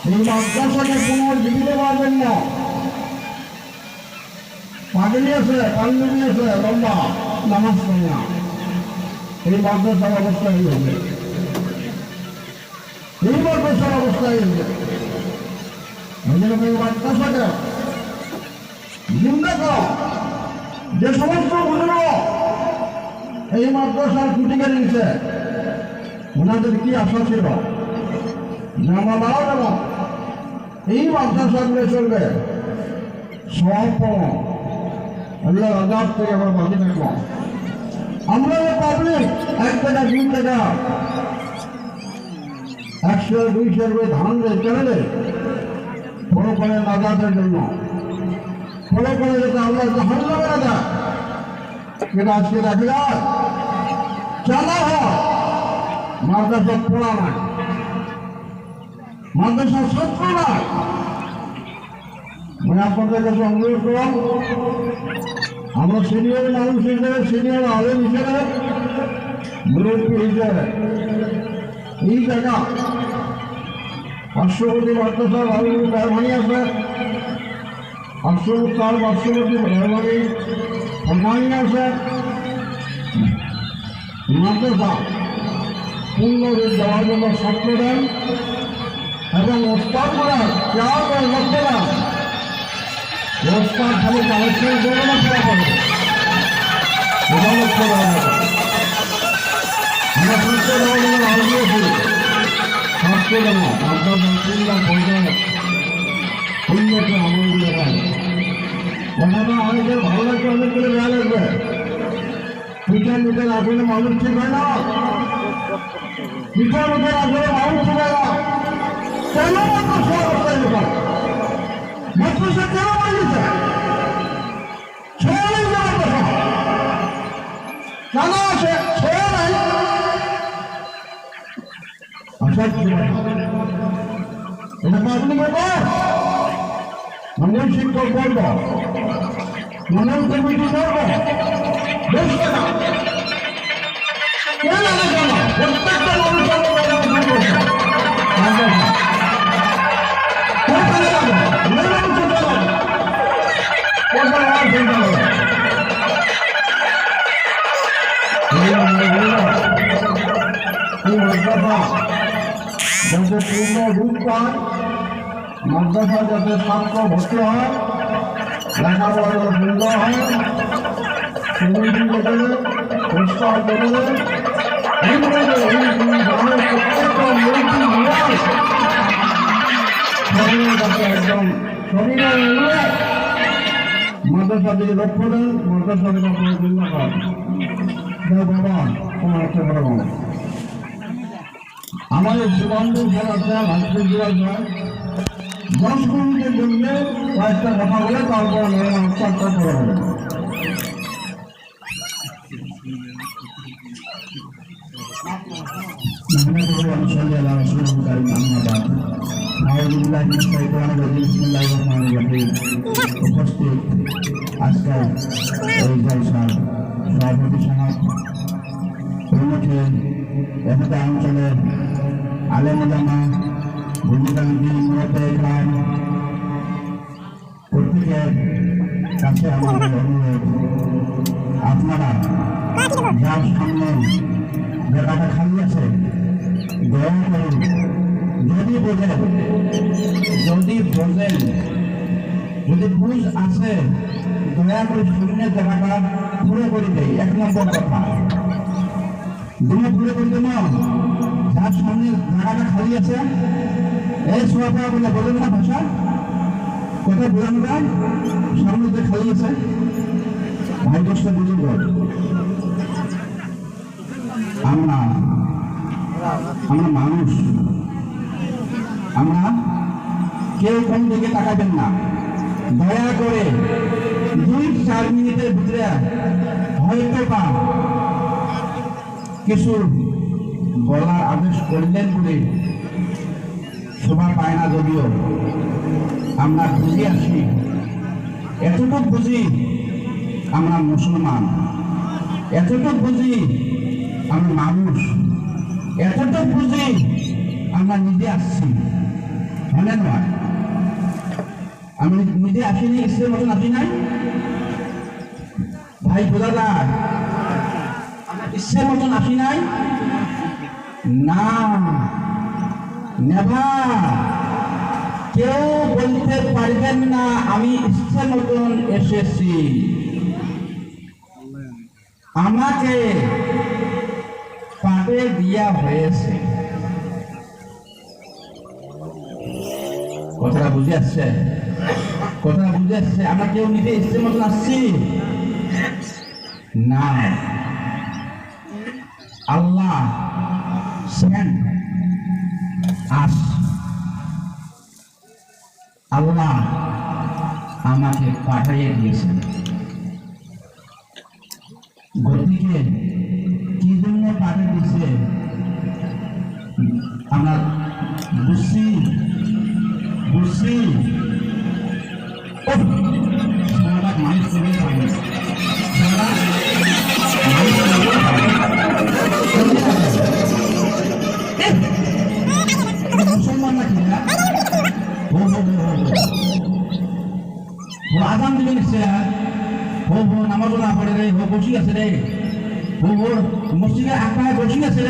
এই মাদ্রাসাকে পুনর্জীবিত পারবেন না। পাগলি আছে, পাঞ্জাবি আছে, লম্বা নামাজ পড়ে না, এই মাদ্রাসার অবস্থা এই হবে, এই মাদ্রাসার অবস্থা এই হবে। এই মাদ্রাসাকে জিন্দা করো। যে সমস্ত বুঝল এই মাদ্রাসার খুঁটি কেড়ে নিচ্ছে, ওনাদের কি আশা ছিল যে আমরা যেমন এই মাদ্রাসাগুলো চলবে, সব আল্লাহ আজাদ থেকে আমরা বাকি থাকবো। আমরা যে পাবলিক 1 টাকা 2 টাকা 100 200 করে ধান চলে ফলো করে নাজাতের জন্য, ফলো করে যেতে আল্লাহ জাহান নামে না যায়, কিন্তু আজকে দেখা যায় চালা হয় মাদ্রাসা পড়া নাই, মাদ্রাসার ছাত্র নাই। আমি আপনাদের কাছে অনুরোধ করলাম, আমরা সিনিয়র মানুষ হিসেবে, সিনিয়র আলেম হিসেবে, মুরব্বী হিসেবে এই জায়গা পার্শ্ববর্তী মাদ্রাসার মেহরবানি আছে, পার্শ্ববর্তী মেহরবানি আছে, মাদ্রাসা পূর্ণ দেওয়ার জন্য ছাত্র দেন এবং ওস্তাদরা ক্লাস আর লক্ষ্যরা ওস্তাদ খালি কালেকশন করবে না, খেলা করবে, এটা লক্ষ্য দেওয়া যাবে। আমরা সুস্থ দেওয়ার জন্য আল দিয়েছি ছাত্র দেন মাদ্রাসা পূর্ণ পর্যায়ে পূর্ণকে আমল দিয়ে পায়। কথাটা অনেকের ভালো লাগবে, অনেকগুলো বেয়া লাগবে। পিঠের মুখের আসলে মানুষ ঠিক হয় না, পিঠের মুখের আসলে মানুষ ঠিক হয় না। কেন মাদ্রাসা অবস্থায় লেখা মাদ্রাসা কেন বানিয়েছে? ছেড়ে নেই মাদ্রাসা কেন আছে? ছেড়ে নাই এটা পাবলিকের কর, মন্ডল শিক্ষক করব, মন্ডল কমিটি করব, বুঝবে না কেন আলোচনা প্রত্যেকটা যাতে পূর্ণ রূপ পায়, মাদ্রাসা যাতে ছাত্র ভর্তি হয়, লেখাপড়া সুন্দর হয়, কমিটি লেখে পুরস্কার দেবে, একদম শরীরে মাদ্রাসা দিকে লক্ষ্য দেন, মাদ্রাসা দিকে আপনার চিন্তা করেন। বাবা তোমার একটা বড় বাবা আমাদের সুবন্ধু খেলাটা ভাস্কর জেলার নয়, 10 মিনিটের জন্য কয়েকটা কথা বলে তারপর চারটা করা হবে। উপস্থিত আজকের এই জলসার সভাপতি সমাজ উন্নতি এখানে অঞ্চলের আলেম ওলামা ভূমিকাঙ্গী মুরব্বিয়ান প্রত্যেকের কাছে আমাদের অনুরোধ, আপনারা যার সামনে জায়গাটা খালি আছে দয়া করে যদি বোঝেন যদি বুঝ আছে দয়া করে শরীরের জায়গাটা পুরো করে দেয়। 1 নম্বর কথা, দুটো পুরো করে দেব, যার সামনে জায়গাটা খালি আছে এই সোয়াপা বলে বলেন না ভাষা কোথায় বোঝানো যায়, সামনে যে খালি আছে ভাই দশটা বুঝুন। আমরা মানুষ, আমরা কেউ কোন দিকে তাকাবেন না, দয়া করে 2-4 মিনিটের ভিতরে হয়তো বা কিছু বলার আদেশ করলেন বলে শোভা পায় না, যদিও আমরা বুঝে আসি, এতটুকু বুঝি আমরা মুসলমান, এতটুকু বুঝি আমরা মানুষ, এতটুকু বুঝি আমরা নিজে আসছি। হলে নয় আমি নিজে আসিনি স্ত্রীর মতন আসি নাই ভাই বোঝাদার আমরা ইচ্ছের মতন আসি নাই না নেভার কেউ বলতে পারবেন না আমি ইচ্ছের মতন এসেছি আমাকে পাঠে দেওয়া হয়েছে কথাটা বুঝে আসছে কথাটা বুঝে আসছে আমরা কেউ নিজে ইচ্ছের মতন আসছি না আল্লাহ সেন্ড আস আল্লাহ আমাকে পাঠিয়ে দিয়েছেন গতিকে কি জন্য পাঠিয়ে দিয়েছে আমরা বুঝছি বুঝছি সারা মানুষ করে পাবে সারা মানুষ করে পাবে মুসলমান না কিনা আজান দিবে নিশ্চয় নামাজও না পড়ে রে বসি আছে রে মসজিদে আঁকায় বসি আছে রে